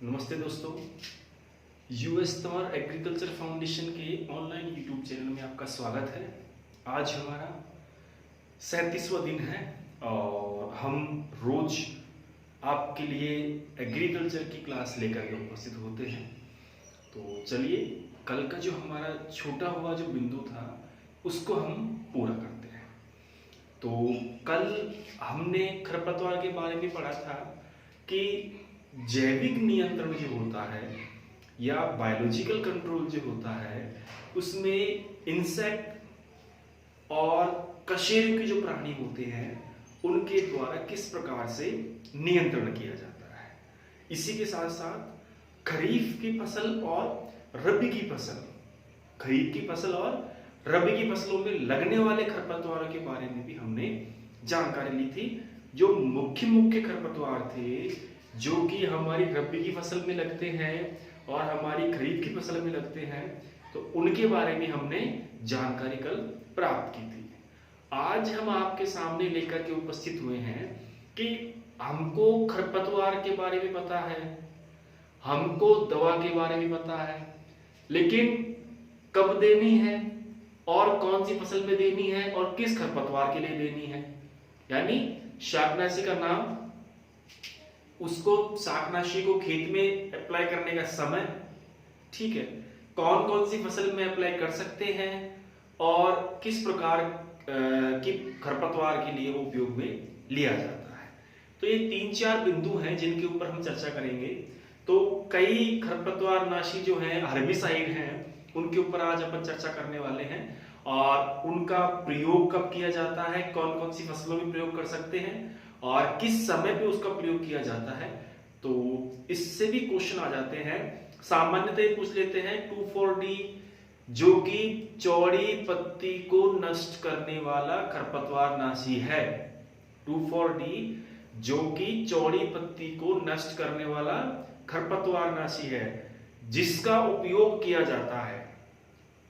नमस्ते दोस्तों। US Tanwar agriculture foundation के ऑनलाइन यूट्यूब चैनल में आपका स्वागत है। आज हमारा 37वां दिन है और हम रोज आपके लिए एग्रीकल्चर की क्लास लेकर के उपस्थित होते हैं। तो चलिए, कल का जो हमारा छूटा हुआ जो बिंदु था उसको हम पूरा करते हैं। तो कल हमने खरपतवार के बारे में पढ़ा था कि जैविक नियंत्रण जो होता है या बायोलॉजिकल कंट्रोल जो होता है उसमें इंसेक्ट और कशेरुकी के जो प्राणी होते हैं उनके द्वारा किस प्रकार से नियंत्रण किया जाता है। इसी के साथ साथ खरीफ की फसल और रबी की फसल, खरीफ की फसल और रबी की फसलों में लगने वाले खरपतवारों के बारे में भी हमने जानकारी ली थी। जो मुख्य खरपतवार थे जो कि हमारी रबी की फसल में लगते हैं और हमारी खरीफ की फसल में लगते हैं, तो उनके बारे में हमने जानकारी कल प्राप्त की थी। आज हम आपके सामने लेकर के उपस्थित हुए हैं कि हमको खरपतवार के बारे में पता है, हमको दवा के बारे में पता है, लेकिन कब देनी है और कौन सी फसल में देनी है और किस खरपतवार के लिए देनी है, यानी शाकनाशी का नाम, उसको शाकनाशी को खेत में अप्लाई करने का समय, ठीक है, कौन कौन सी फसल में अप्लाई कर सकते हैं और किस प्रकार की खरपतवार के लिए वो उपयोग में लिया जाता है। तो ये 3-4 बिंदु हैं जिनके ऊपर हम चर्चा करेंगे। तो कई खरपतवार नाशी जो है हर्बिसाइड हैं उनके ऊपर आज अपन चर्चा करने वाले हैं और उनका प्रयोग कब किया जाता है, कौन कौन सी फसलों में प्रयोग कर सकते हैं और किस समय पे उसका प्रयोग किया जाता है। तो इससे भी क्वेश्चन आ जाते हैं। सामान्यतः पूछ लेते हैं 2,4-D जो कि चौड़ी पत्ती को नष्ट करने वाला खरपतवार नाशी है। 2,4-D जो कि चौड़ी पत्ती को नष्ट करने वाला खरपतवार नाशी है जिसका उपयोग किया जाता है,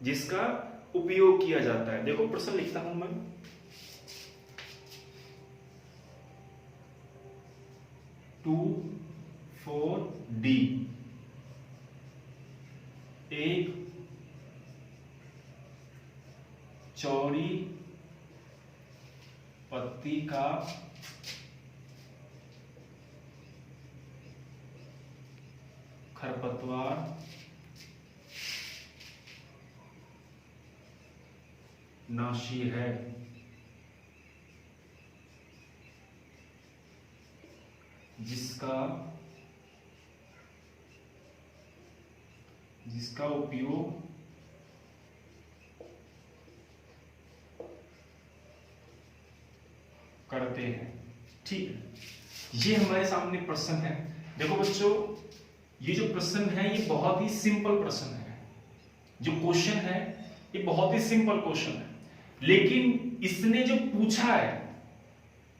जिसका उपयोग किया जाता है। देखो प्रश्न लिखता हूं मैं। 2,4-D एक चौड़ी पत्ती का खरपतवार नाशी है जिसका उपयोग करते हैं। ठीक है, ये हमारे सामने प्रश्न है। देखो बच्चों, ये जो प्रश्न है ये बहुत ही सिंपल प्रश्न है। जो क्वेश्चन है ये बहुत ही सिंपल क्वेश्चन है, लेकिन इसने जो पूछा है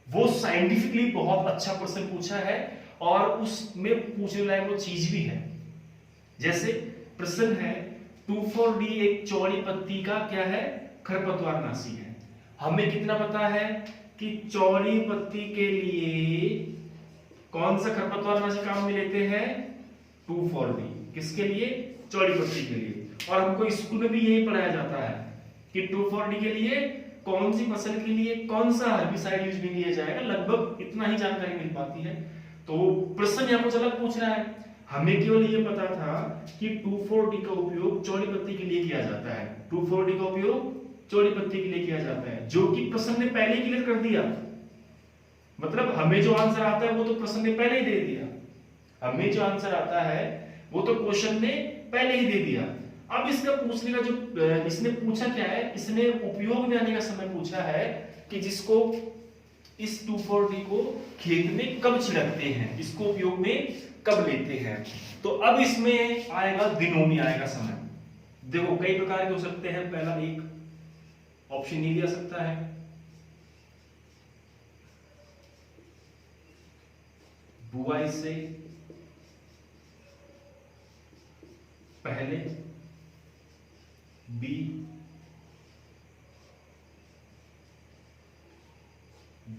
वो साइंटिफिकली बहुत अच्छा प्रश्न पूछा है और उसमें पूछने लायक वो चीज भी है। जैसे प्रश्न है 2,4-D एक चौड़ी पत्ती का क्या है, खरपतवार नाशी है। हमें कितना पता है कि चौड़ी पत्ती के लिए कौन सा खरपतवार नाशी काम में लेते हैं, 2,4-D। किसके लिए, चौड़ी पत्ती के लिए। और हमको स्कूल में भी यही पढ़ाया जाता है कि 2,4-D के लिए कौन सी फसल के लिए कौन सा हर्बिसाइड यूज में लिया जाएगा, लगभग इतना ही जानकारी मिल पाती है। तो प्रश्न यहाँ कुछ अलग पूछ रहा है। हमें केवल ये पता था कि 2,4-D का उपयोग चौड़ी पत्ती के लिए किया जाता है, 2,4-D का उपयोग चौड़ी पत्ती के लिए किया जाता है, जो कि प्रश्न ने पहले ही क्लियर कर दिया। मतलब हमें जो आंसर आता है वो तो प्रश्न ने पहले ही दे दिया। हमें जो आंसर आता है वो तो क्वेश्चन ने पहले ही दे दिया। अब इसका पूछने का जो इसने पूछा क्या है, इसने उपयोग में आने का समय पूछा है कि जिसको इस 2,4-D को खेत में कब छिड़कते हैं, इसको उपयोग में कब लेते हैं। तो अब इसमें आएगा दिनों में आएगा समय। देखो कई प्रकार के हो सकते हैं। पहला एक ऑप्शन ये दिया सकता है, बुआई से पहले, बी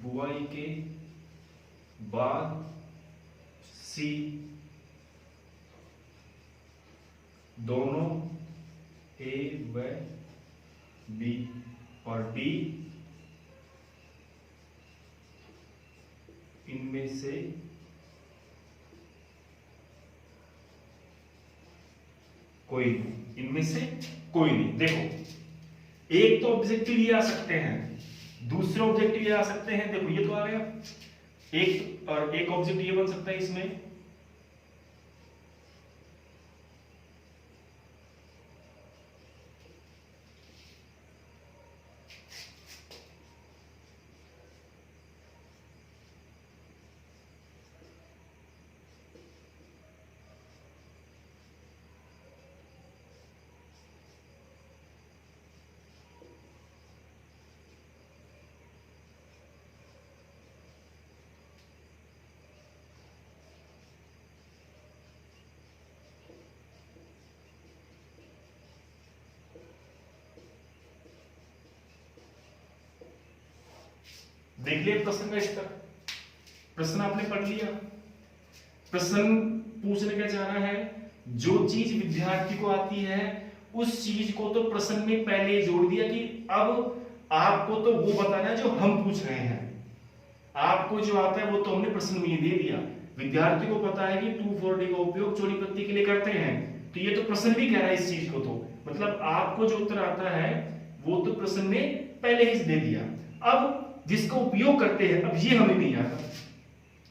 बुआई के बाद, सी दोनों ए व बी और डी इनमें से कोई नहीं, इनमें से कोई नहीं। देखो एक तो ऑब्जेक्टिव ये आ सकते हैं, दूसरे ऑब्जेक्टिव ये आ सकते हैं। देखो ये तो आ गया एक, और एक ऑब्जेक्टिव ये बन सकता है इसमें, देख लिया प्रश्न का स्तर, प्रश्न आपने पढ़ लिया। प्रश्न पूछने का चाह रहा है जो चीज विद्यार्थी को आती है उस चीज को तो प्रश्न में पहले जोड़ दिया कि अब आपको तो वो बताना है जो हम पूछ रहे हैं। आपको जो आता है वो तो हमने प्रश्न में दे दिया। विद्यार्थी को पता है कि 2,4-D का उपयोग चौड़ी पत्ती के लिए करते हैं, तो ये तो प्रश्न भी कह रहा है इस चीज को, तो मतलब आपको जो उत्तर आता है वो तो प्रश्न में पहले ही दे दिया। अब जिसका उपयोग करते हैं, अब ये हमें नहीं आता,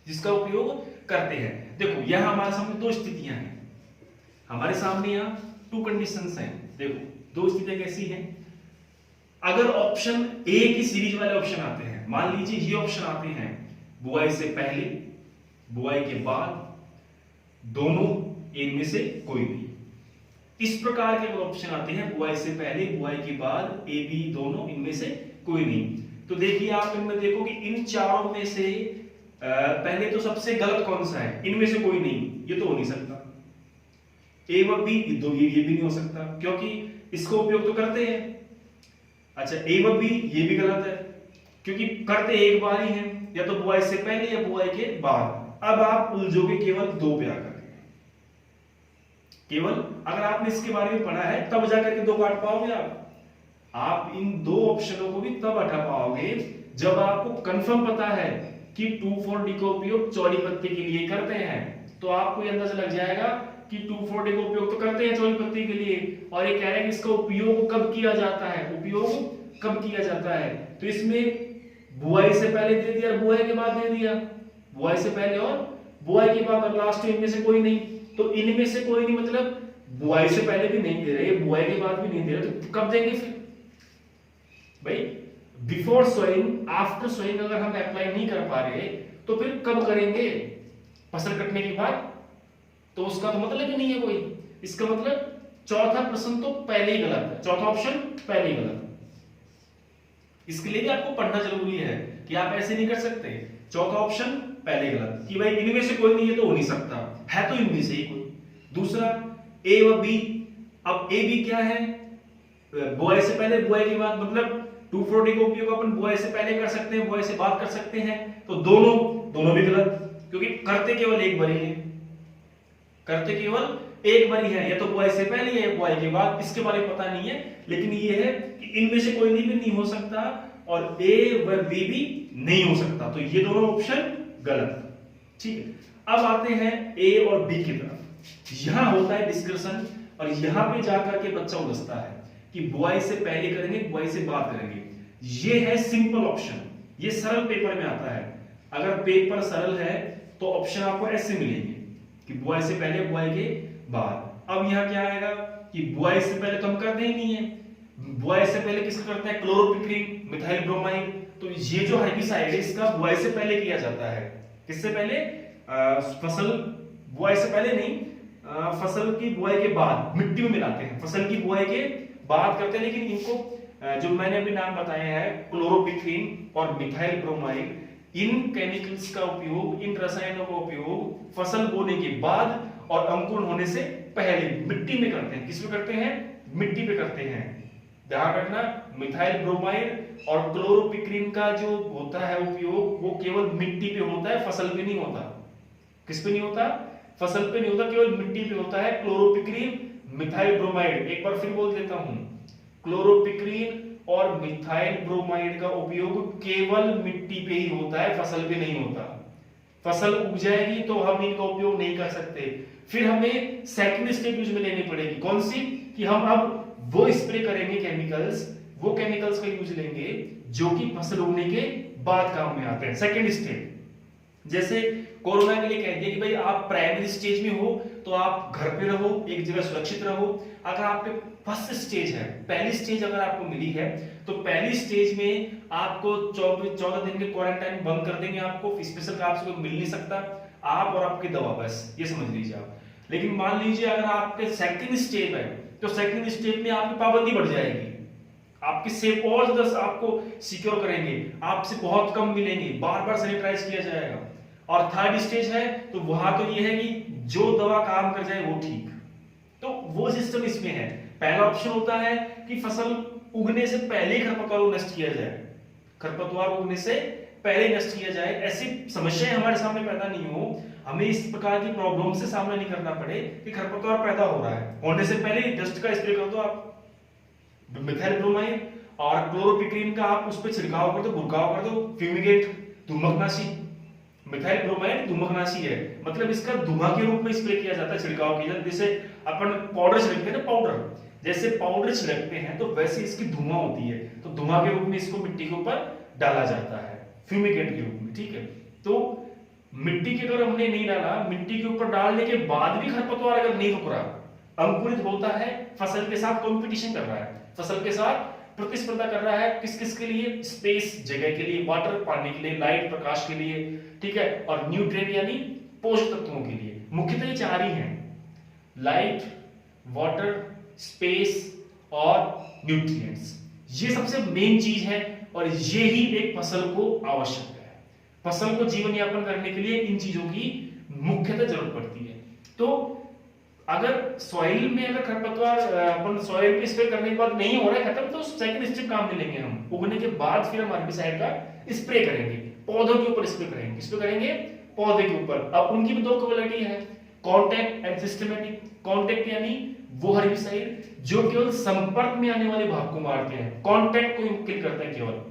जिसका उपयोग करते हैं। देखो यहां हमारे सामने दो स्थितियां हैं, हमारे सामने यहां टू कंडीशंस हैं। देखो दो स्थितियां कैसी हैं, अगर ऑप्शन ए की सीरीज वाले ऑप्शन आते हैं, मान लीजिए ये ऑप्शन आते हैं बुआई से पहले, बुआई के बाद, दोनों इनमें से कोई भी, इस प्रकार के ऑप्शन आते हैं बुआई से पहले, बुआई के बाद, ए बी दोनों इनमें से कोई नहीं। तो देखिए आप इनमें देखो कि इन चारों में से पहले तो सबसे गलत कौन सा है, इनमें से कोई नहीं, ये तो हो नहीं सकता। ए व बी ये भी नहीं हो सकता क्योंकि इसका उपयोग तो करते हैं। अच्छा ए व बी ये भी गलत है क्योंकि करते एक बार ही हैं, या तो बुआई से पहले या बुआई के बाद। अब आप उलझोगे केवल दो पे आकर, केवल अगर आपने इसके बारे में पढ़ा है तब जाकर के दो काट पाओगे आप इन दो ऑप्शनों को भी तब हटा पाओगे जब आपको कंफर्म पता है कि 2,4-D का उपयोग चौड़ी पत्ती के लिए करते हैं। तो आपको ये अंदाजा लग जाएगा कि 2,4-D का उपयोग तो करते हैं चौड़ी पत्ती के लिए, और ये कह रहे हैं कि इसका उपयोग कब किया जाता है, उपयोग कब किया जाता है। तो इसमें बुआई से पहले दे दिया, बुआई के बाद दे दिया, बुआई से पहले और बुआई के बाद, और लास्ट में इनमें से कोई नहीं। तो इनमें से कोई नहीं मतलब बुआई से पहले भी नहीं दे रहे, बुआई के बाद भी नहीं दे रहे, तो कब देंगे फिर भाई? बिफोर सोइंग, आफ्टर सोइंग अगर हम अप्लाई नहीं कर पा रहे तो फिर कब करेंगे? फसल कटने के बाद, तो उसका तो मतलब ही नहीं है कोई। इसका मतलब चौथा प्रश्न तो पहले ही गलत है, चौथा ऑप्शन पहले ही गलत है। इसके लिए भी आपको पढ़ना जरूरी है कि आप ऐसे नहीं कर सकते, चौथा ऑप्शन पहले गलत कि भाई इनमें से कोई नहीं है तो हो नहीं सकता, है तो इनमें से ही कोई। दूसरा ए व बी, अब ए बी क्या है? बुआई से पहले बुआई के बाद, मतलब 2,4-D का उपयोग अपन बुआई से पहले कर सकते हैं, बुआई से बाद कर सकते हैं, तो दोनों भी गलत क्योंकि करते केवल एक बार ही है, करते केवल एक बार ही है, या तो बुआई से पहले या बुआई के बाद, इसके बारे में पता नहीं है। लेकिन ये है कि इनमें से कोई नहीं हो सकता और ए व बी भी नहीं हो सकता, तो ये दोनों ऑप्शन गलत। ठीक है, अब आते हैं ए और बी की तरफ। यहां होता है डिस्कशन और यहां पे जाकर के बच्चा उलझता है कि बुआई से पहले करेंगे, बुआई से बाद करेंगे। ये है सिंपल ऑप्शन, ये सरल पेपर में आता है। अगर पेपर सरल है तो ऑप्शन आपको ऐसे मिलेंगे कि बुआई से पहले, बुआई के बाद। अब यहां क्या आएगा कि बुआई से पहले तो हम करते ही नहीं है, बुआई से पहले किसका करते हैं? Chloropicrin, methyl bromide. तो ये जो हेर्बिसाइड है इसका बुआई से पहले किया जाता है। किससे पहले? फसल बुआई से पहले नहीं, फसल की बुआई के बाद मिट्टी में मिलाते हैं, फसल की बुआई के बाद करते हैं। लेकिन इनको जो मैंने अभी नाम बताया है क्लोरोपिक्रीन और मिथाइल ब्रोमाइड, इन केमिकल्स का उपयोग, इन रसायनों का उपयोग फसल बोने के बाद और अंकुरण होने से पहले मिट्टी में करते हैं। किस में करते हैं? मिट्टी पे करते हैं। ध्यान रखना, मिथाइल ब्रोमाइड और क्लोरोपिक्रीन का जो होता है उपयोग वो केवल मिट्टी पे होता है, फसल पे नहीं होता। किस पे नहीं होता? फसल पे नहीं होता, केवल मिट्टी पे होता है। क्लोरोपिक्रीन मिथाइल ब्रोमाइड, एक बार फिर बोल देता हूं, क्लोरोपिक्रीन और मिथाइल ब्रोमाइड का उपयोग केवल मिट्टी पे ही होता है, फसल पे नहीं होता। फसल उग जाएगी तो हम इनका उपयोग नहीं कर सकते, फिर हमें सेकंड स्टेप यूज में लेनी पड़ेगी। कौन सी? कि हम अब वो स्प्रे करेंगे केमिकल्स, वो केमिकल्स का यूज लेंगे जो कि फसल उगने के बाद काम में आते हैं, सेकंड स्टेप। जैसे कोरोना के लिए कह दिया कि भाई आप प्राइमरी स्टेज में हो तो आप घर पे रहो, एक जगह सुरक्षित रहो। अगर आप पे फर्स्ट स्टेज है, पहली स्टेज अगर आपको मिली है तो पहली स्टेज में आपको 14 दिन के क्वारंटाइन बंद कर देंगे, आपको स्पेशल का आपसे कोई मिल नहीं सकता, आप और आपकी दवा, बस ये समझ लीजिए आप। लेकिन मान लीजिए अगर आपके सेकंड स्टेज है तो सेकंड स्टेज में आपकी पाबंदी बढ़ जाएगी, आपके सेफ और ज्यादा आपको सिक्योर करेंगे, आपसे बहुत कम मिलेंगे, बार बार सैनिटाइज किया जाएगा। और थर्ड स्टेज है तो वहां तो ये है कि जो दवा काम कर जाए वो ठीक, तो वो सिस्टम इसमें है। पहला ऑप्शन होता है कि फसल उगने से पहले ही खरपतवार को नष्ट किया जाए, खरपतवार उगने से पहले नष्ट किया जाए, ऐसी समस्याएं हमारे सामने पैदा नहीं हो, हमें इस प्रकार की प्रॉब्लम से सामना नहीं करना पड़े कि खरपतवार पैदा हो रहा है, होने से पहले ही डस्ट का स्प्रे कर दो आप, मिथाइल ब्रोमाइड और क्लोरोपिक्रीन का आप उस पर छिड़काव कर दो, बुरकाव कर दो, फ्यूमिगेट, धूमकनाशी। मिथाइल ब्रोमाइड धूमकनाशी है, मतलब इसका धुआं के रूप में स्प्रे किया जाता है, छिड़काव किया जाता है। जैसे अपन पाउडर छिड़कते हैं ना, पाउडर, जैसे पाउडर छिड़कते हैं तो वैसे इसकी धुआं होती है, तो धुआं के रूप में इसको मिट्टी के ऊपर डाला जाता है, फ्यूमिगेट के रूप में, ठीक है। तो मिट्टी के अगर हमने नहीं डाला, मिट्टी के ऊपर डालने के बाद भी खरपतवार अगर नहीं रुक रहा, अंकुरित होता है, फसल के साथ कंपटीशन कर रहा है, फसल के साथ प्रतिस्पर्धा कर रहा है, किस किस के लिए? स्पेस, जगह के लिए, वाटर, पानी के लिए, लाइट, प्रकाश के लिए, ठीक है, और न्यूट्रिएंट यानी पोषक तत्वों के लिए। मुख्यतः ये चार ही हैं, लाइट, वाटर, स्पेस और न्यूट्रिएंट्स। ये सबसे मेन चीज है और ये ही एक फसल को आवश्यक है। फसल को जीवन यापन करने के लिए इन चीजों की मुख्यतः जरूरत पड़ती है। तो अगर सॉइल में अगर खरपतवार अपन सॉइल पे स्प्रे करने के बाद नहीं हो रहा है खत्म, तो सेकंड स्टेप काम में लेंगे हम, उगने के बाद फिर हम हर्बिसाइड का स्प्रे करेंगे, पौधों के ऊपर स्प्रे करेंगे। किस पे करेंगे? पौधे के ऊपर। अब उनकी भी दो क्वालिटी है, कॉन्टैक्ट एंड सिस्टमैटिक। कॉन्टैक्ट यानी वो हर्बिसाइड जो केवल संपर्क में आने वाले भाग को मारते हैं, कॉन्टैक्ट को किल करते हैं, केवल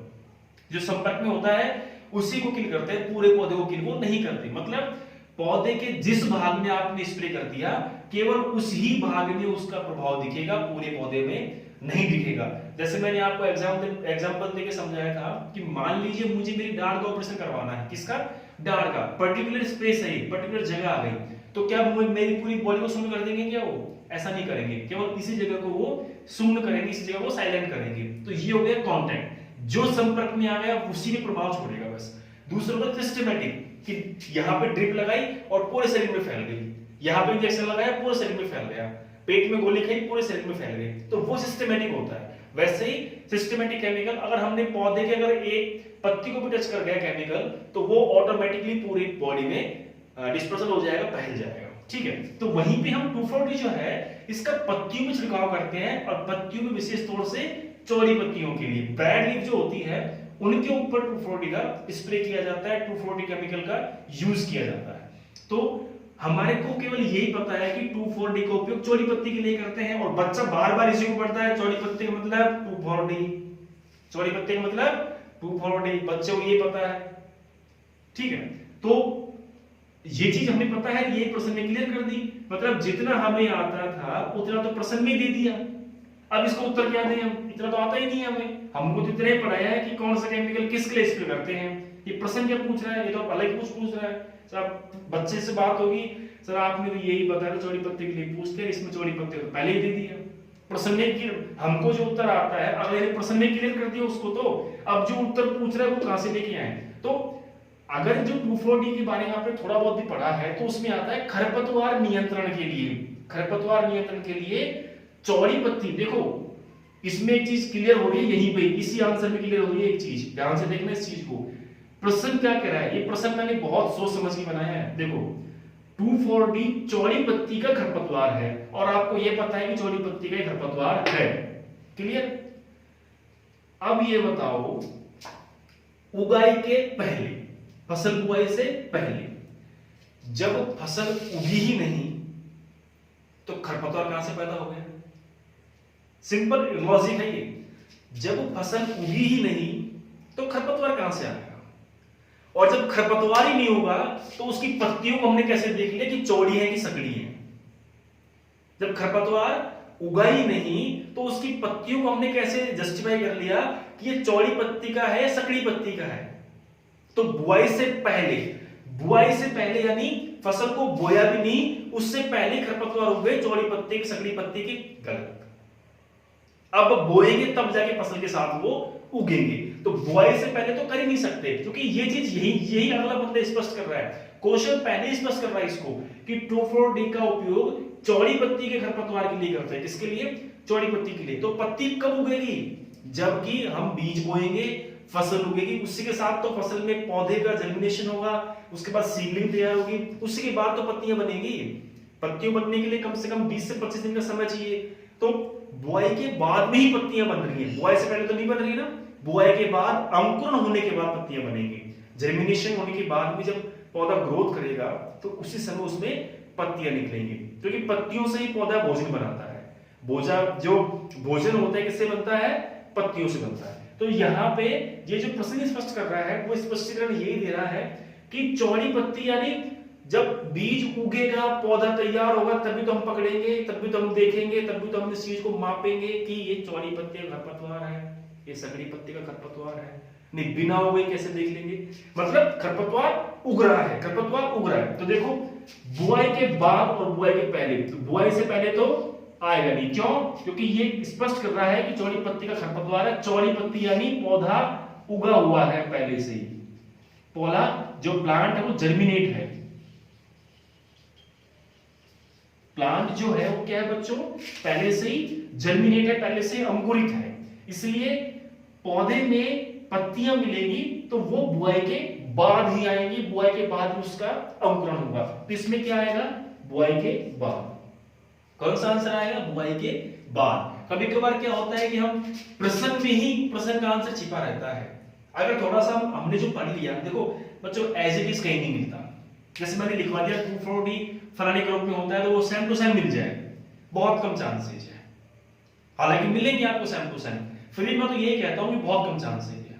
जो संपर्क में होता है उसी को किल करते हैं, पूरे पौधे को किल वो नहीं करते। मतलब पौधे के जिस भाग में आपने स्प्रे कर दिया केवल उसी भाग में उसका प्रभाव दिखेगा, पूरे पौधे में नहीं दिखेगा। जैसे मैंने आपको एग्जांपल देके समझाया था कि मान लीजिए मुझे मेरी डाढ़ का ऑपरेशन करवाना है, किसका? डाढ़ का। पर्टिकुलर स्प्रे सही, पर्टिकुलर जगह आ गई तो क्या मेरी पूरी बॉडी को शून्य कर देंगे? क्या वो ऐसा नहीं करेंगे, केवल इसी जगह को वो शून्य करेंगे, इसी जगह को साइलेंट करेंगे। तो ये हो गया कॉन्टैक्ट, जो संपर्क में आ गया उसी में प्रभाव छोड़ेगा बस। दूसरा होगा सिस्टमैटिक, कि यहाँ पे ड्रिप लगाई और पूरे शरीर में फैल गई, यहाँ पे इंजेक्शन लगाया पूरे शरीर में फैल गया, पेट में गोली खाई पूरे शरीर में फैल गई, तो वो सिस्टमैटिक होता है। वैसे ही सिस्टमैटिक केमिकल अगर हमने पौधे के अगर एक पत्ती को भी टच कर गया केमिकल तो वो ऑटोमेटिकली पूरी बॉडी में डिस्पर्सल हो जाएगा, फैल जाएगा, ठीक है। तो वहीं पे हम 2,4-D जो है इसका पत्तियों में छिड़काव करते हैं, और पत्तियों में विशेष तौर से चौड़ी पत्तियों के लिए, ब्रैड लीफ जो होती है उनके ऊपर 2,4-D का स्प्रे किया जाता है, 2,4-D केमिकल का यूज किया जाता है। तो हमारे को केवल यही पता है कि 2,4-D का उपयोग चौड़ी पत्ती के लिए करते हैं, और बच्चा बार बार इसी को पढ़ता है, चौड़ी पत्ती का मतलब 2,4-D, चौड़ी पत्ती का मतलब 2,4-D, बच्चे को ये पता है, ठीक है। तो ये चीज हमें पता है, ये प्रश्न में क्लियर कर दी, मतलब जितना हमें आता था उतना तो प्रश्न में दे दिया, अब इसको उत्तर क्या दें हम, इतना तो आता ही नहीं है हमें, हमको तो इतना ही पढ़ाया है कि कौन सा केमिकल किसके लिए स्प्रे करते हैं। ये प्रश्न क्या पूछ रहा है, ये तो अलग कुछ पूछ रहा है। सर बच्चे से बात होगी, सर आपने तो यही बताया चौड़ी पत्ती के लिए पूछते हैं, इसमें चौड़ी पत्ती तो पहले ही दे दिया, प्रश्न में हमको जो उत्तर आता है अगले प्रश्न में क्लियर कर दिया उसको, तो अब जो उत्तर पूछ रहा है वो कहां से लेके आए। तो अगर जो 2,4-D के बारे में आपने थोड़ा बहुत भी पढ़ा है तो उसमें आता है खरपतवार नियंत्रण के लिए, खरपतवार नियंत्रण के लिए चौड़ी पत्ती। देखो इसमें एक चीज क्लियर हो रही है, यहीं पे इसी आंसर में क्लियर हो रही है एक चीज, ध्यान से देखना इस चीज को। प्रश्न क्या कह रहा है, ये प्रश्न मैंने बहुत सोच समझ के बनाया है। देखो 2,4-D चौड़ी पत्ती का खरपतवार है और आपको ये पता है कि चौड़ी पत्ती का खरपतवार है, क्लियर। अब ये बताओ उगाई के पहले, फसल बुआई से पहले, जब फसल उगी ही नहीं तो खरपतवार कहां से पैदा हो गया? सिंपल लॉजिक है ये। जब फसल उगी ही नहीं तो खरपतवार कहां से आएगा? और जब खरपतवार ही नहीं होगा तो उसकी पत्तियों को हमने कैसे देख लिया कि चौड़ी है कि सकड़ी है? जब खरपतवार उगा ही नहीं तो उसकी पत्तियों को हमने कैसे जस्टिफाई कर लिया कि ये चौड़ी पत्ती का है, सकड़ी पत्ती का है? तो बुआई से पहले यानी फसल को बोया भी नहीं, उससे पहले खरपतवार उगे चौड़ी पत्ती की, सकड़ी पत्ती की। गलत। अब बोएंगे तब जाके फसल के साथ वो उगेंगे, तो बुआई से पहले तो कर ही नहीं सकते, क्योंकि ये चीज यही अगला बंदा स्पष्ट कर रहा है। क्वेश्चन पहले स्पष्ट कर रहा है इसको कि 2,4-D का उपयोग चौड़ी पत्ती के खरपतवार के लिए करते हैं। किसके लिए? चौड़ी पत्ती के लिए। तो पत्ती कब उगेगी? जबकि हम बीज बोएंगे, फसल उगेगी, उसी के साथ तो फसल में पौधे का जर्मिनेशन होगा, उसके बाद सीडलिंग तैयार होगी, उसी के बाद तो पत्तियां बनेगी। पत्तियों बनने के लिए कम से कम 20 से 25 दिन का समय चाहिए। तो बुआई के बाद में ही पत्तियां बन रही है, बुआई से पहले तो नहीं बन रही ना। बुआई के बाद अंकुरण होने के बाद पत्तियां बनेंगी, जर्मिनेशन होने के बाद भी जब पौधा ग्रोथ करेगा तो उसी समय उसमें पत्तियां निकलेंगी, क्योंकि पत्तियों से ही पौधा भोजन बनाता है। जो भोजन होता है किससे बनता है? पत्तियों से बनता है। तो यहाँ पे ये जो प्रश्न स्पष्ट कर रहा है वो स्पष्टीकरण यही दे रहा है कि चौड़ी पत्ती यानी जब बीज उगेगा, पौधा तैयार होगा, तभी तो हम पकड़ेंगे, तभी तो हम देखेंगे, तभी तो हम इस चीज को मापेंगे कि ये चौड़ी पत्ती का खरपतवार है, ये सकड़ी पत्ती का खरपतवार है। नहीं, बिना उगे कैसे देख लेंगे? मतलब खरपतवार उग रहा है, खरपतवार उग रहा है। तो देखो, बुआई के बाद और बुआई के पहले, तो बुआई से पहले तो आएगा नहीं। क्यों? क्योंकि ये स्पष्ट कर रहा है कि चौड़ी पत्ती का खरपतवार है। चौड़ी पत्ती यानी पौधा उगा हुआ है पहले से ही, पौधा जो प्लांट है वो जर्मिनेट है। प्लांट जो है वो क्या है बच्चों? पहले से ही जर्मिनेट है, पहले से अंकुरित है। इसलिए पौधे में पत्तियां मिलेगी तो वो बुआई के बाद ही आएंगी, बुआई के बाद ही उसका अंकुरण होगा। तो इसमें क्या आएगा? बुआई के बाद। कौन सा आंसर आएगा? बुआई के बाद। कभी कभार क्या होता है कि हम प्रश्न में ही प्रश्न का आंसर छिपा रहता है। अगर थोड़ा सा हमने जो पढ़ लिया, देखो बच्चों एज इट इज कहीं नहीं मिलता। जैसे मैंने लिखवा दिया 2,4-D फलाने ग्रुप में होता है तो वो सेम टू सेम मिल जाएगा, बहुत कम चांसेस है। हालांकि मिलेंगे आपको सेम टू सेम, फिर भी मैं तो यही कहता हूं कि बहुत कम चांसेस है,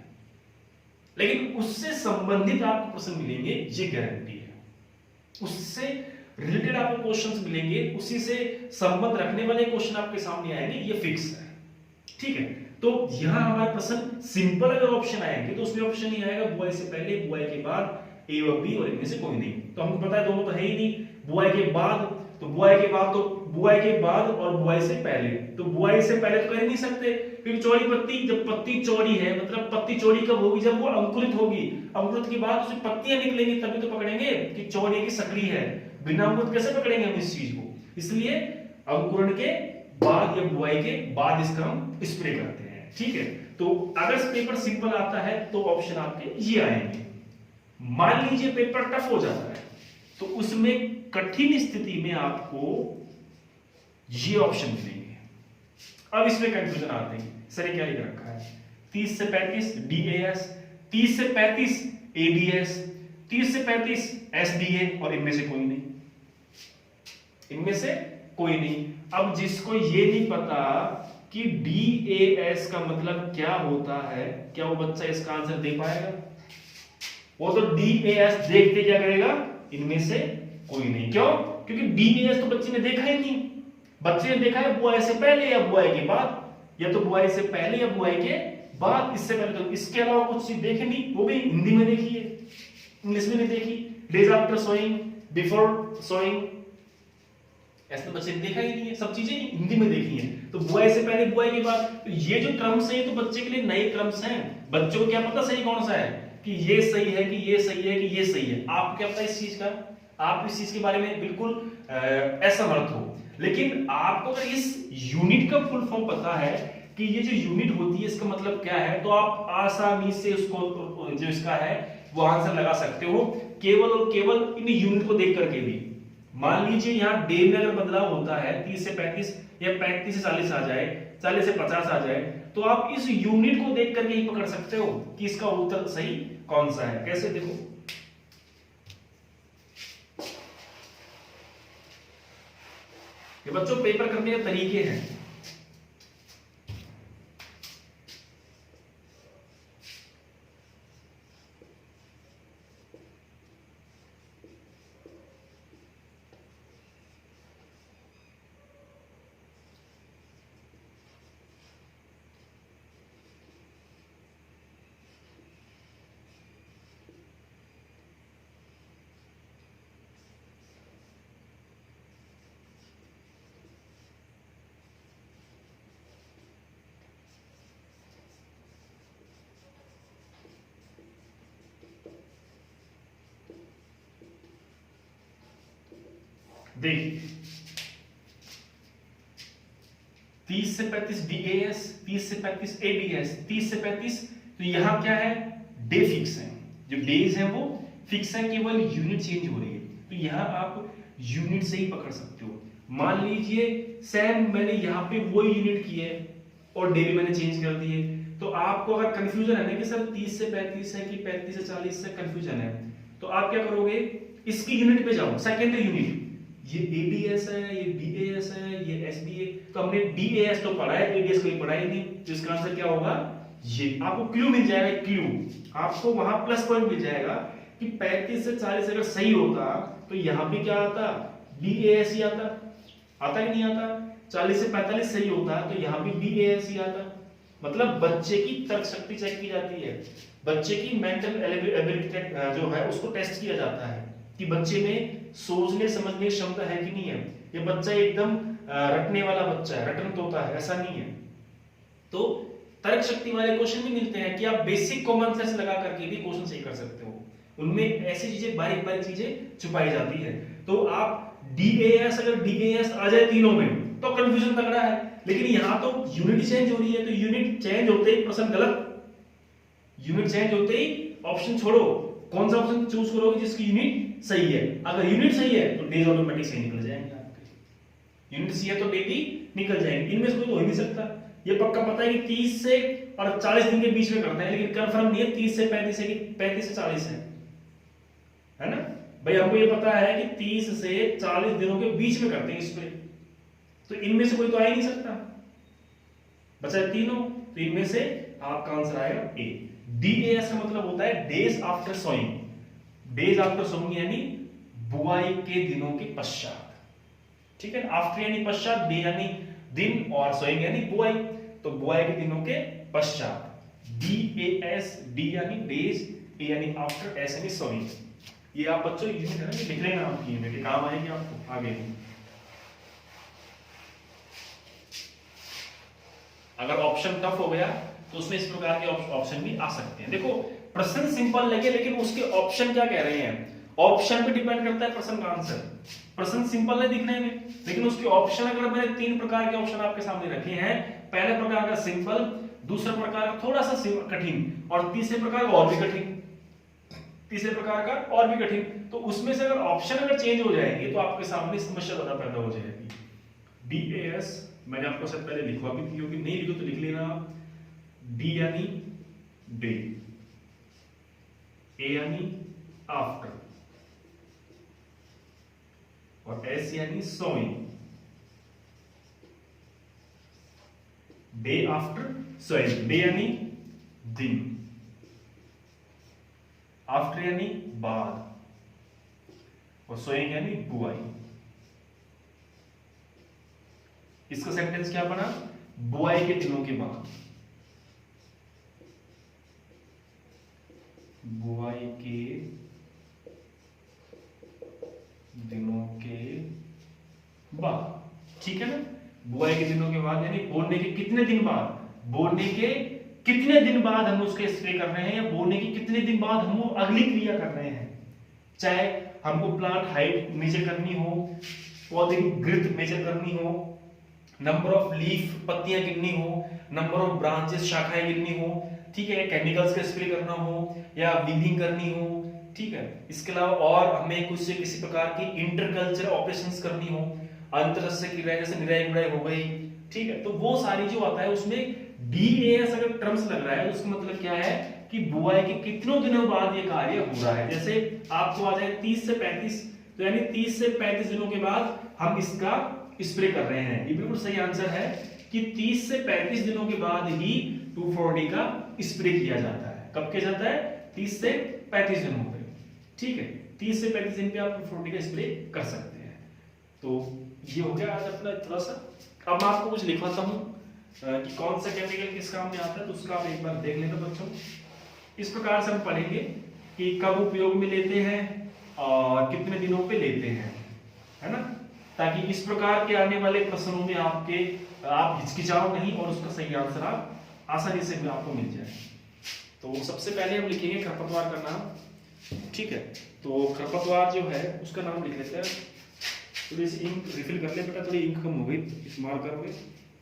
लेकिन उससे संबंधित आपको प्रश्न मिलेंगे, ये गारंटी है। उससे रिलेटेड आपको क्वेश्चंस मिलेंगे, उसी से संबंध रखने वाले क्वेश्चन आपके सामने आएंगे, ये फिक्स है। ठीक है, तो यहां हमारे प्रश्न सिंपल अगर ऑप्शन आएंगे तो उसमें ऑप्शन ही आएगा बुआई से पहले, बुआई के बाद, ए और बी, और इनमें से कोई नहीं। तो हमको पता है दोनों तो है ही नहीं। बुआई के बाद तो बुआई के बाद, तो बुआई के बाद और बुआई से पहले, तो बुआई से पहले तो कर ही नहीं सकते, क्योंकि चौड़ी पत्ती, जब पत्ती चौड़ी है मतलब पत्ती चौड़ी कब होगी? जब वो अंकुरित होगी, अंकुरित के बाद उसमें पत्तियां निकलेंगी, तभी तो पकड़ेंगे कि चौड़ी है कि सकड़ी है। बिना अंकुरित कैसे पकड़ेंगे हम इस चीज को? इसलिए अंकुरण के बाद या बुआई के बाद इसका हम स्प्रे करते हैं। ठीक है, तो अगर पेपर सिंपल आता है तो ऑप्शन आपके ये आएंगे। मान लीजिए पेपर टफ हो जाता है तो उसमें कठिन स्थिति में आपको ये ऑप्शन मिलेंगे। अब इसमें कंफ्यूजन आते हैं, सर क्या लिख रखा है? 30 से 35 DAS, 30 से 35 ADS, 30 से 35 SDA, और इनमें से कोई नहीं, इनमें से कोई नहीं। अब जिसको ये नहीं पता कि DAS का मतलब क्या होता है, क्या वो बच्चा इसका आंसर दे पाएगा? वो तो DAS देखते क्या करेगा? इनमें से कोई नहीं। क्यों? क्योंकि DAS तो बच्चे ने देखा ही नहीं। बच्चे ने देखा है बुआई से पहले या बुआई के बाद, या तो बुआई से पहले या बुआई के बाद, इससे पहले तो इसके अलावा कुछ चीज देखी नहीं, वो भी हिंदी में देखी है, इंग्लिश में नहीं देखी। Days after sowing, before sowing, ऐसे तो बच्चे ने देखा ही नहीं है, सब चीजें हिंदी में देखी हैं। तो बुआई से पहले, बुआई के बाद, तो ये जो टर्म्स हैं तो बच्चे के लिए नए टर्म्स हैं। बच्चों को क्या पता सही कौन सा है, कि ये सही है, कि ये सही है, कि ये सही है? आपको क्या पता इस चीज का? आप इस चीज के बारे में बिल्कुल असमर्थ हो। लेकिन आपको अगर इस यूनिट का फुल फॉर्म पता है कि ये जो यूनिट होती है इसका मतलब क्या है, तो आप आसानी से उसको जो इसका है वो आंसर लगा सकते हो, केवल और केवल इन यूनिट को देख करके भी। मान लीजिए यहाँ डे में अगर बदलाव होता है 30 से 35 या 35 से 40 आ जाए, 40 से 50 आ जाए, तो आप इस यूनिट को देख करके ही पकड़ सकते हो कि इसका उत्तर सही कौन सा है। कैसे? देखो, ये बच्चों पेपर करने के तरीके हैं। देख 30 से 35 DAS, 30 से 35 ADS, 30 से 35, तो यहां क्या है, डे फिक्स है, जो डेज है वो फिक्स है, केवल यूनिट चेंज हो रही है। तो यहां आप यूनिट से ही पकड़ सकते हो। मान लीजिए सेम मैंने यहाँ पे वो यूनिट की है और डे भी मैंने चेंज कर दिए, तो आपको अगर कंफ्यूजन है ना कि सर 30 से 35 है कि 35 से 40 से कंफ्यूजन है, तो आप क्या करोगे, इसकी यूनिट पे जाओ, सेकेंडरी यूनिट, ये ADS है, ये BAS है, ये SDA, तो हमने BAS तो पढ़ा है, ADS कोई पढ़ा ही नहीं, तो इसका आंसर क्या होगा, ये आपको क्लू मिल जाएगा, क्लू आपको वहां प्लस पॉइंट मिल जाएगा कि 35 से 40 अगर सही होता तो यहां भी क्या आता, BAS ही आता ही नहीं आता। 40 से 45 सही होता तो यहां भी BAS ही आता। मतलब बच्चे की तर्क शक्ति चेक की जाती है, बच्चे की मेंटल एबिलिटी जो है उसको टेस्ट किया जाता है कि बच्चे में सोचने समझने की क्षमता है कि नहीं है। ये बच्चा एकदम रटने वाला बच्चा है, रटन तोता है, ऐसा नहीं है। तो तर्क शक्ति वाले क्वेश्चन भी मिलते हैं कि आप बेसिक कॉमन सेंस लगा करके भी क्वेश्चन सही कर सकते हो, उनमें ऐसी चीजें बारीक बारीक चीजें छुपाई जाती है। तो आप DAS अगर DAS आ जाए तीनों में तो कंफ्यूजन तगड़ा है, लेकिन यहां तो यूनिट चेंज हो रही है, तो यूनिट चेंज होते ही प्रश्न गलत, यूनिट चेंज होते ही ऑप्शन छोड़ो, कौन सा ऑप्शन चूज करोगे जिसकी यूनिट सही है। अगर यूनिट सही है तो डेज ऑटोमेटिक सही निकल जाएंगे आपके, यूनिट सही है तो डे भी निकल जाएंगे, इनमें से कोई तो हो ही नहीं सकता। ये पक्का पता है कि 30 से और 40 दिन के बीच में करते हैं, लेकिन कंफर्म नहीं है 30 से 35 है कि 35 से 40 है ना भाई। हमको ये पता है कि 30 से 40 दिनों के बीच में करते हैं इस पे, तो इनमें से कोई तो आ ही नहीं सकता, बचा तीनों, तो इनमें से आपका आंसर आएगा ए। DAS का मतलब होता है days after sowing, days after sowing यानी बुआई के दिनों के पश्चात, ठीक है। आफ्टर यानी पश्चात, डे यानी दिन और सोइंग यानी बुआई, तो बुआई के दिनों के पश्चात। DAS, D यानी डेज, A यानी आफ्टर, S यानी सोइंग। ये आप बच्चों यूनिट है ना, लिख लेना, आपकी यूनिट काम आएगी आपको आगे। अगर ऑप्शन टफ हो गया तो उसमें इस प्रकार के ऑप्शन भी आ सकते हैं। देखो प्रश्न सिंपल लगे लेकिन उसके ऑप्शन क्या कह रहे हैं, ऑप्शन पे डिपेंड करता है प्रश्न का आंसर। प्रश्न सिंपल है दिखने में, लेकिन उसके ऑप्शन अगर मैंने 3 प्रकार के ऑप्शन आपके सामने रखे हैं, पहले प्रकार का सिंपल, दूसरा प्रकार का थोड़ा सा कठिन, और तीसरे प्रकार का और भी कठिन, तीसरे प्रकार का और भी कठिन, तो उसमें से अगर ऑप्शन अगर चेंज हो जाएंगे तो आपके सामने समस्या ज्यादा पैदा हो जाएगी। DAS मैंने आपको सबसे पहले लिखवा भी थी, क्योंकि नहीं लिखो तो लिख लेना आप। D यानी डे, A यानी आफ्टर, और S यानी sowing, day after sowing. Day यानी दिन, आफ्टर यानी बाद, और सोइंग यानी बुआई। इसका सेंटेंस क्या बना, बुआई के दिनों के बाद, बुआई के दिनों के बाद, ठीक है ना। बुआई के दिनों के बाद यानी बोने के कितने दिन बाद, बोने के कितने दिन बाद हम उसके स्प्रे कर रहे हैं, या बोने के कितने दिन बाद हम अगली क्रिया कर रहे हैं। चाहे हमको प्लांट हाइट मेजर करनी हो, पौधे की ग्रोथ मेजर करनी हो, नंबर ऑफ लीफ पत्तियां गिननी हो, नंबर ऑफ ब्रांचेस शाखाएं गिननी हो, ठीक है, केमिकल्स का स्प्रे करना हो या वीविंग करनी हो, ठीक है। इसके अलावा और हमें कुछ से किसी प्रकार की इंटरकल्चर ऑपरेशंस करनी हो, अंतरसस्य क्रिया जैसे निराई गुड़ाई हो गई, ठीक है, तो वो सारी जो आता है उसमें DAS अगर टर्म्स लग रहा है तो उसका मतलब क्या है कि बुआई के कितनों दिनों बाद ये कार्य हो रहा है। जैसे आपको आ जाए 30 से 35, तो यानी 30 से 35 दिनों के बाद हम इसका स्प्रे कर रहे हैं। ये बिल्कुल सही आंसर है कि 30 से 35 दिनों के बाद ही 2,4-D का स्प्रे किया जाता है। कब किया जाता है? 30 से 35 दिनों पे। ठीक है, 30 से 35 दिन पे आप 2,4-D का स्प्रे कर सकते हैं। तो ये हो गया आज अपना थोड़ा सा। अब मैं आपको कुछ लिखवाता हूँ कि कौन सा केमिकल किस काम में आता है, तो उसका आप एक बार देख लेना बच्चों। इस प्रकार से हम पढ़ेंगे कि कब उपयोग में लेते हैं और कितने दिनों पे लेते हैं, है ना, ताकि इस प्रकार के आने वाले प्रश्नों में आप हिचकिचाओ नहीं और उसका सही आंसर आप आसानी से आपको मिल जाए। तो सबसे पहले हम लिखेंगे खरपतवार का नाम। ठीक है, तो खरपतवार जो है उसका नाम लिख लेते हैं। थोड़ी सी इंक रिफिल कर ले बेटा, थोड़ी इंक कम हो गई इस्तेमाल करोगे।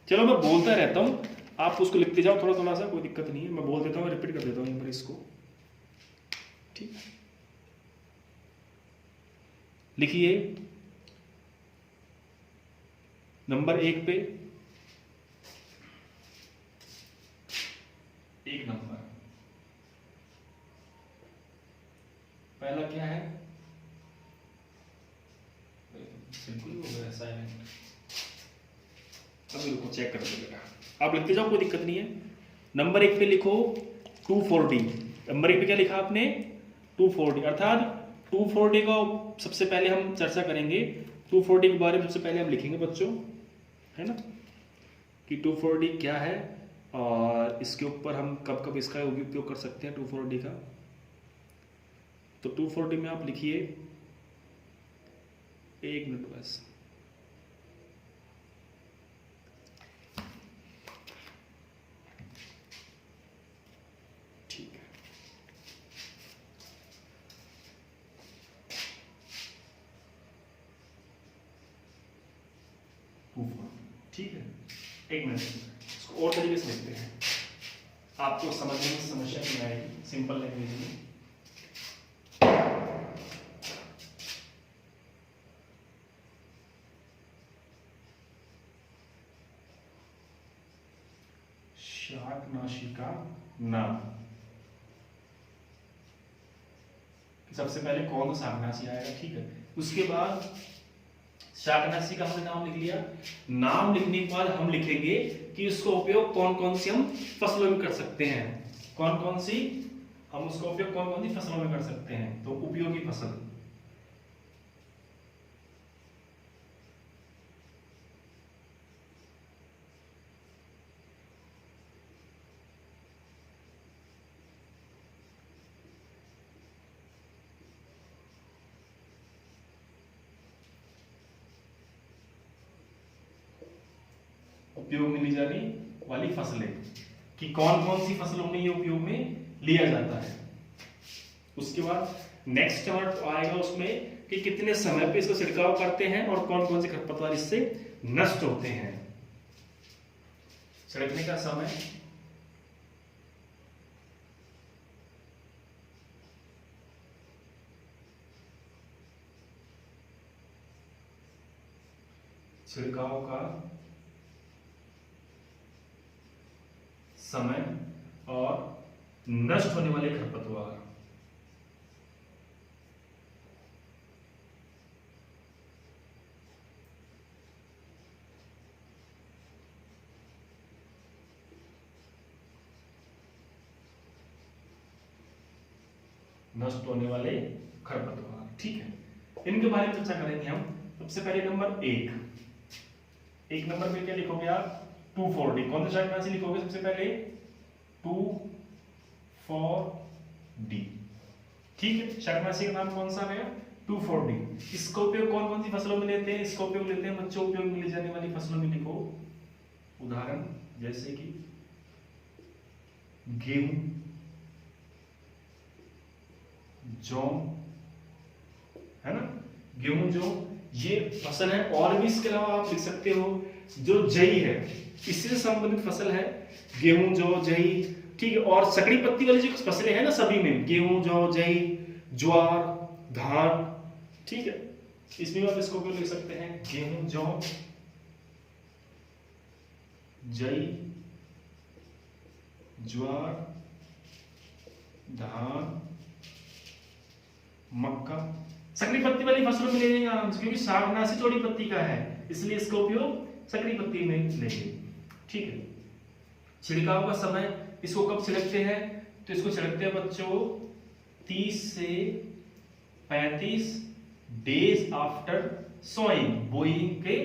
चलो मैं बोलता रहता हूँ, आप उसको लिखते जाओ थोड़ा थोड़ा सा, कोई दिक्कत नहीं है। मैं बोल देता हूँ, रिपीट कर देता हूँ एक बार इसको। ठीक, लिखिए नंबर 1 पे 1 नंबर। पहला क्या है? बिल्कुल हो गया साइलेंट। अभी रुको, चेक कर दो बेटा, आप लिखते जाओ, कोई दिक्कत नहीं है। नंबर 1 पे लिखो 2,4-D। नंबर 1 पे क्या लिखा आपने? 2,4-D। अर्थात 2,4-D का सबसे पहले हम चर्चा करेंगे। 2,4-D के बारे में सबसे पहले हम लिखेंगे बच्चों, है ना, कि 2,4-D क्या है और इसके ऊपर हम कब कब इसका उपयोग कर सकते हैं 2,4-D का। तो 2,4-D में आप लिखिए, 1 मिनट बस। ठीक है, ठीक है, 1 मिनट। इसको और तरीके से लिखते हैं, आपको समझने में समस्या नहीं आएगी, सिंपल लैंग्वेज में। शाकनाशी का नाम। सबसे पहले कौन सा शाकनाशी आएगा, ठीक है। उसके बाद शाकनाशी का हमने नाम लिख लिया। नाम लिखने के बाद हम लिखेंगे कि इसका उपयोग कौन कौन सी हम फसलों में कर सकते हैं। कौन कौन सी हम उसका उपयोग कौन कौन सी फसलों में कर सकते हैं। तो उपयोगी फसल, उपयोग में ली जाने वाली फसलें, कि कौन कौन सी फसलों में ये उपयोग में लिया जाता है। उसके बाद नेक्स्ट वर्ड आएगा उसमें कि कितने समय पे इसका छिड़काव करते हैं और कौन कौन से खरपतवार इससे नष्ट होते हैं। छिड़कने का समय, छिड़काव का समय और नष्ट होने वाले खरपतवार। नष्ट होने वाले खरपतवार, ठीक है। इनके बारे में चर्चा करेंगे हम। सबसे पहले नंबर 1 नंबर पे क्या लिखोगे आप? 2,4-D। कौन सा शाकनाशी लिखोगे सबसे पहले? 2,4-D। ठीक है, शाकनाशी का नाम कौन सा है? 2,4-D। इसका उपयोग कौन कौन सी फसलों में लेते हैं? इसका उपयोग लेते हैं बच्चों, उपयोग में ली जाने वाली फसलों में लिखो उदाहरण, जैसे कि गेहूं, जौ, है ना, गेहूं जौ ये फसल है। और भी इसके अलावा आप लिख सकते हो जो जई है, इससे संबंधित फसल है, गेहूं जौ जई, ठीक है। और सकड़ी पत्ती वाली जो फसलें हैं ना, सभी में गेहूं जौ जई ज्वार धान, ठीक है। इसमें आप इसको क्यों लिख सकते हैं? गेहूं जौ जई ज्वार धान मक्का। सकड़ी पत्ती वाली फसलों में ले लेंगे आराम से, क्योंकि शाकनाशी चौड़ी पत्ती का है, इसलिए इसका उपयोग सक्रिय पत्ती में लेंगे। ठीक है, छिड़काव का समय इसको कब छिड़कते हैं, तो इसको छिड़कते हैं बच्चों 30 से 35 डेज आफ्टर सोइंग, बोइंग के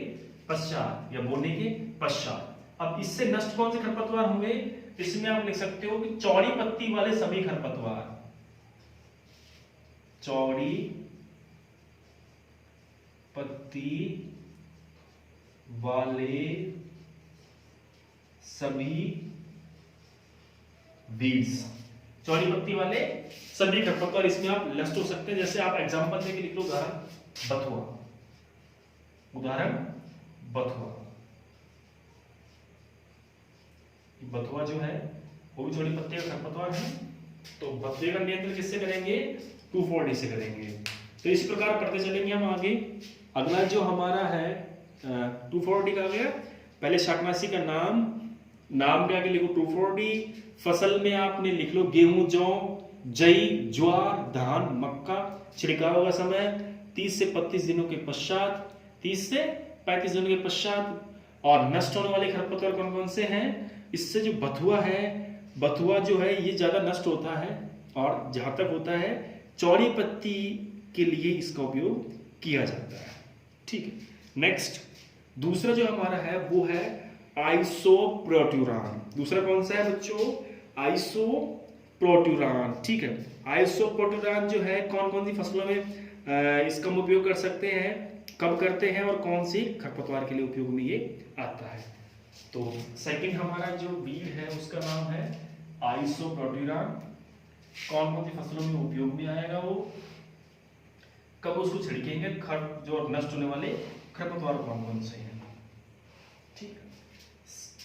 पश्चात या बोने के पश्चात। अब इससे नष्ट कौन से खरपतवार हुए, इसमें आप लिख सकते हो कि चौड़ी पत्ती वाले सभी खरपतवार, चौड़ी पत्ती वाले सभी वीड्स, चौड़ी पत्ती वाले सभी खरपतवार, इसमें आप नष्ट हो सकते हैं। जैसे आप एग्जांपल देके लिख लो, उदाहरण बथुआ, बथुआ जो है वो भी चौड़ी पत्ती का खरपतवार है। तो बथुए का नियंत्रण किससे करेंगे, 2,4-D से करेंगे। तो इस प्रकार पढ़ते चलेंगे हम आगे। अगला जो हमारा है 2,4-D का गया, पहले शाकनाशी का नाम के आगे लिखो 2,4-D। फसल में आपने लिख लो गेहूं, जौ, जई, ज्वार, धान, मक्का। छिड़काव का समय 30 से 35 दिनों के पश्चात, 30 से 35 दिनों के पश्चात। और नष्ट होने वाले खरपतवार कौन कौन से हैं, इससे जो बथुआ है, बथुआ जो है ये ज्यादा नष्ट होता है, और जहां तक होता है चौड़ी पत्ती के लिए इसका उपयोग किया जाता है। ठीक है, नेक्स्ट दूसरा जो हमारा है वो है आइसोप्रोट्यूरान। दूसरा कौन सा है बच्चों, आइसोप्रोट्यूरान। ठीक है, आइसोप्रोट्यूरान जो है कौन कौन सी फसलों में इसका हम उपयोग कर सकते हैं, कब करते हैं, और कौन सी खरपतवार के लिए उपयोग में ये आता है। तो सेकंड हमारा जो वीड है उसका नाम है आइसोप्रोट्यूरान। कौन कौन सी फसलों में उपयोग में आएगा, वो कब उसको छिड़केंगे, जो नष्ट होने वाले खरपतवार कौन कौन से हैं। ठीक है,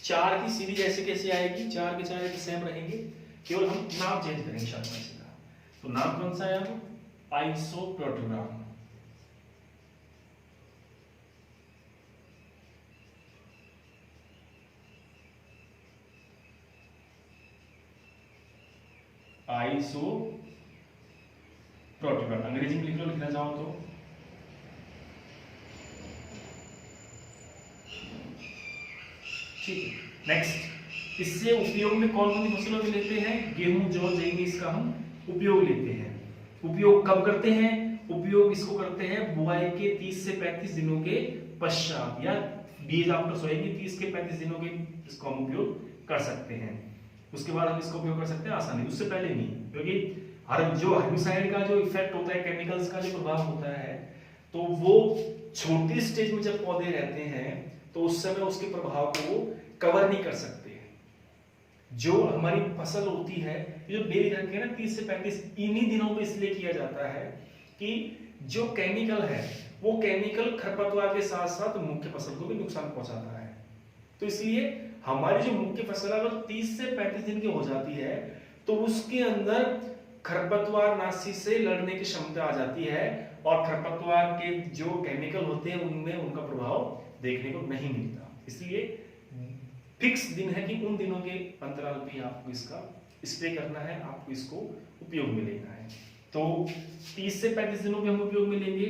4 की सीरीज ऐसे कैसे आएगी, 4 के 4 सेम रहेंगे, केवल हम नाम चेंज करेंगे शाकनाशी का। तो नाम कौन सा है, आइसोप्रोट्यूरान। आइसोप्रोट्यूरान अंग्रेजी में लिख लो, लिखना चाहो तो। ठीक है, नेक्स्ट इससे उपयोग में कौन कौन सी फसलों में लेते हैं, गेहूं, जौ, जई में इसका हम उपयोग लेते हैं। उपयोग कब करते हैं, उपयोग इसको करते हैं बुआई के 30 से 35 दिनों के पश्चात, या बीज आफ्टर सोइंग के 30 के 35 दिनों के इसको हम उपयोग कर सकते हैं। उसके बाद हम इसको उपयोग कर सकते हैं आसानी, उससे पहले नहीं, क्योंकि जो हर्बिसाइड का जो इफेक्ट होता है, केमिकल्स का जो प्रभाव होता है, तो वो छोटी स्टेज में जब पौधे रहते हैं तो उस समय उसके प्रभाव को वो कवर नहीं कर सकते। जो हमारी फसल होती है, जो बेरी रखते हैं ना 30 से 35, इन्हीं दिनों में इसलिए किया जाता है कि जो केमिकल है वो केमिकल खरपतवार के साथ साथ मुख्य फसल को भी नुकसान पहुंचाता है। तो इसलिए हमारी जो मुख्य फसल अगर 30 से 35 दिन की हो जाती है तो उसके अंदर खरपतवार नाशी से लड़ने की क्षमता आ जाती है, और खरपतवार के जो केमिकल होते हैं उनमें उनका प्रभाव देखने को नहीं मिलता। इसलिए फिक्स दिन है कि उन दिनों के अंतराल पे आपको इसका स्प्रे करना है, आपको इसको उपयोग में लेना है। तो 30 से 35 दिनों में हम उपयोग में लेंगे।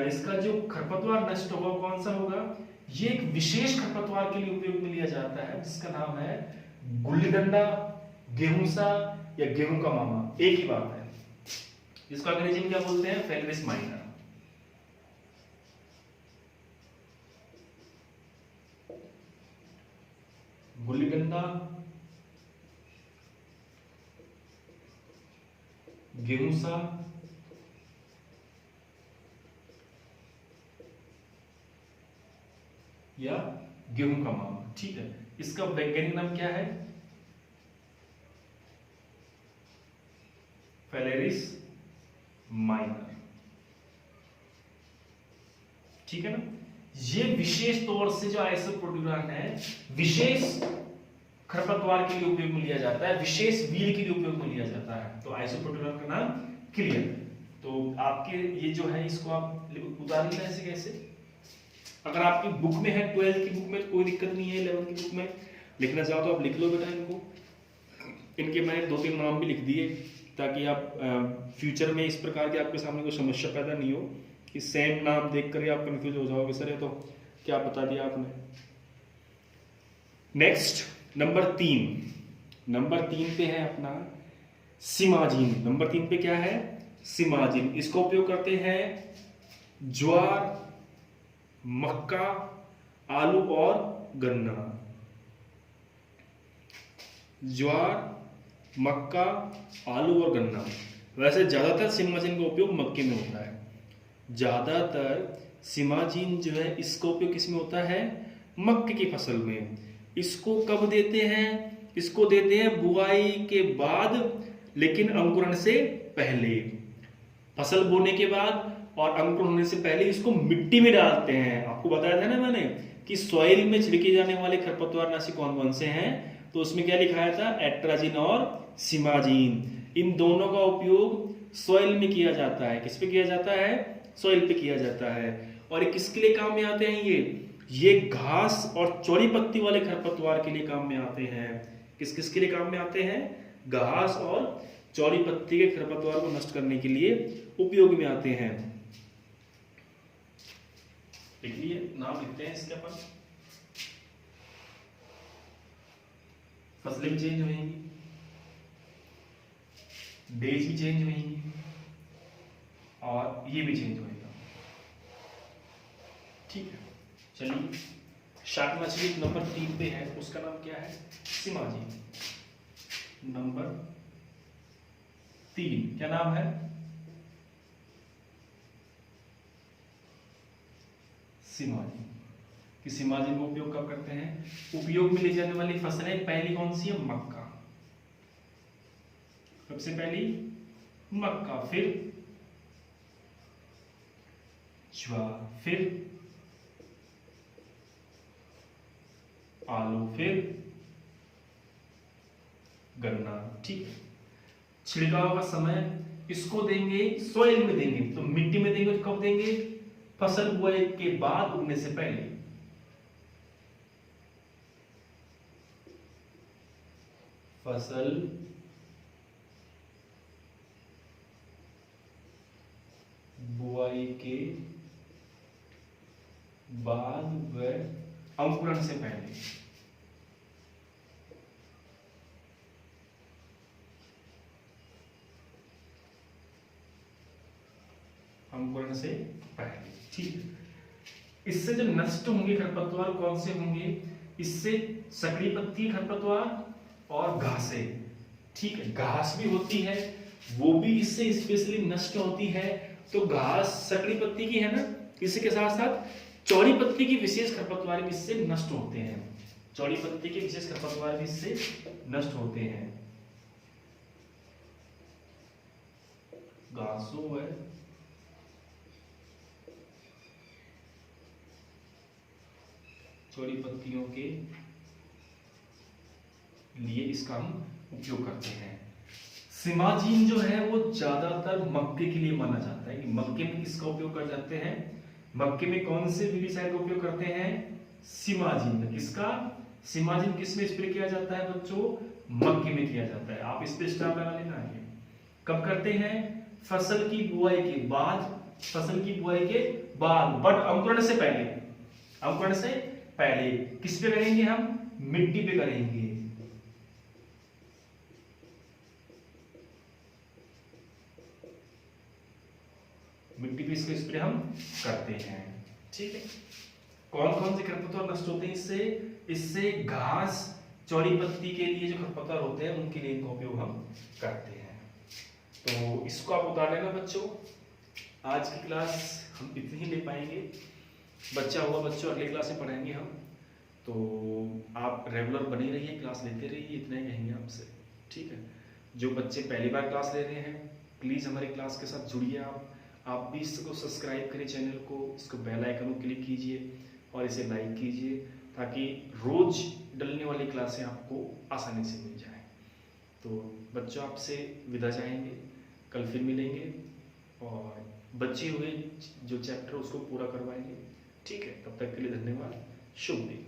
इसका जो खरपतवार नष्ट होगा कौन सा होगा, ये एक विशेष खरपतवार के लिए उपयोग में लिया जाता है जिसका नाम है गुल्ली डंडा, गेहूंसा या गेहूं का मामा, एक ही बात है। इसको अंग्रेजी में क्या बोलते हैं, फेलरिस माइनर। गुल्ली डंडा, गेहूंसा या गेहूं का मामा। ठीक है, इसका वैज्ञानिक नाम क्या है, फेलेरिस माइनर। ठीक है ना, ये विशेष तौर से जो आइसोप्रोट्यूरान है विशेष खरपतवार के लिए उपयोग में लिया जाता है, विशेष वीड के लिए उपयोग में लिया जाता है। तो आइसोप्रोट्यूरान का नाम क्लियर। तो आपके ये जो है इसको आप उतार लेना ऐसे कैसे, अगर आपकी बुक में है 12th की बुक में कोई दिक्कत नहीं है, 11th की बुक में लिखना चाहो तो आप लिख लो बेटा इनको। इनके मैंने 2-3 नाम भी लिख दिए ताकि आप फ्यूचर में इस प्रकार की आपके सामने कोई समस्या पैदा नहीं हो कि सेम नाम देख कर आप कंफ्यूज हो जाओगे, सर ये तो क्या बता दिया आपने। नेक्स्ट नंबर 3 पे है अपना सिमाजीन। नंबर 3 पे क्या है, सिमाजीन। इसको उपयोग करते हैं ज्वार, मक्का, आलू और गन्ना। ज्वार, मक्का, आलू और गन्ना। वैसे ज्यादातर सिमाजीन का उपयोग मक्के में होता है। ज्यादातर सिमाजीन जो है इसका उपयोग किसमें होता है, मक्के की फसल में। इसको कब देते हैं, इसको देते हैं बुआई के बाद, लेकिन अंकुरण से पहले। फसल बोने के बाद और अंकुरण होने से पहले इसको मिट्टी में डालते हैं। आपको बताया था ना मैंने कि सॉइल में छिड़के जाने वाले खरपतवारनाशी कौन कौन से हैं, तो उसमें क्या लिखाया था, एट्राजिन और सिमाजीन। इन दोनों का उपयोग सॉइल में किया जाता है। किस पे किया जाता है, सॉइल पे किया जाता है। और ये किसके लिए काम में आते हैं, ये घास और चौड़ी पत्ती वाले खरपतवार के लिए काम में आते हैं। किस किस के लिए काम में आते हैं, घास और चौड़ी पत्ती के खरपतवार को नष्ट करने के लिए उपयोग में आते हैं। लिख लिए, नाम लिखते हैं इसके अपन। फसलें भी चेंज होंगी, डेज भी चेंज होंगी और ये भी चेंज होएगा। ठीक है, चलिए शार्क मछली नंबर 3 पे है, उसका नाम क्या है, सिमाजी। नंबर 3 क्या नाम है, सिमाजी। कि सिमाजी का उपयोग कब करते हैं, उपयोग में ली जाने वाली फसलें पहली कौन सी है, मक्का। सबसे पहली मक्का, फिर ज्वार, फिर आलू, फिर गन्ना। ठीक है, छिड़काव का समय इसको देंगे सॉइल में देंगे, तो मिट्टी में देंगे तो कब देंगे, फसल बुआई के बाद, उगने से पहले। फसल बुआई के बाद व अंकुरण से पहले। अंकुरण से पहले, ठीक है। इससे जो नष्ट होंगे खरपतवार कौन से होंगे, इससे सकड़ी पत्ती खरपतवार और घासें। ठीक है, घास भी होती है, वो भी इससे स्पेशली नष्ट होती है। तो घास सकड़ी पत्ती की है ना, इसी के साथ साथ चौड़ी पत्ती की विशेष खरपतवार भी इससे नष्ट होते हैं। चौड़ी पत्ती के विशेष खरपतवार भी इससे नष्ट होते हैं। घासों व चौड़ी पत्तियों के लिए इसका हम उपयोग करते हैं। सिमाजीन जो है वो ज्यादातर मक्के के लिए माना जाता है। कि मक्के में किसका उपयोग कर जाते हैं, मक्के में कौन से विडिसाइड का उपयोग करते हैं, सिमाजीन। किसका, सिमाजीन किस में स्प्रे किया जाता है बच्चों, मक्के में किया जाता है। आप इस पे स्टार लगा लेना है। कब करते हैं, फसल की बुआई के बाद, फसल की बुआई के बाद, बट अंकुरण से पहले। अंकुरण से पहले किस पे करेंगे हम, मिट्टी पे करेंगे। मिट्टी पे इसको स्प्रे हम करते हैं। ठीक है, कौन कौन से खरपतवार नष्ट होते हैं इससे, इससे घास चौड़ी पत्ती के लिए जो खरपतवार होते हैं उनके लिए इनका उपयोग हम करते हैं। तो इसको आप उतार लेना बच्चों। आज की क्लास हम इतनी ही ले पाएंगे। बच्चा हुआ बच्चों, अगले क्लास में पढ़ाएंगे हम। तो आप रेगुलर बने रहिए, क्लास लेते रहिए, इतना ही कहेंगे आपसे। ठीक है, जो बच्चे पहली बार क्लास ले रहे हैं प्लीज़ हमारी क्लास के साथ जुड़िए। आप भी इसको सब्सक्राइब करिए चैनल को, इसको बेल आइकन को क्लिक कीजिए और इसे लाइक कीजिए, ताकि रोज डलने वाली क्लासें आपको आसानी से मिल जाए। तो बच्चों आपसे विदा चाहेंगे, कल फिर मिलेंगे और बचे हुए जो चैप्टर उसको पूरा करवाएंगे। ठीक है, तब तक के लिए धन्यवाद, शुभ दिन।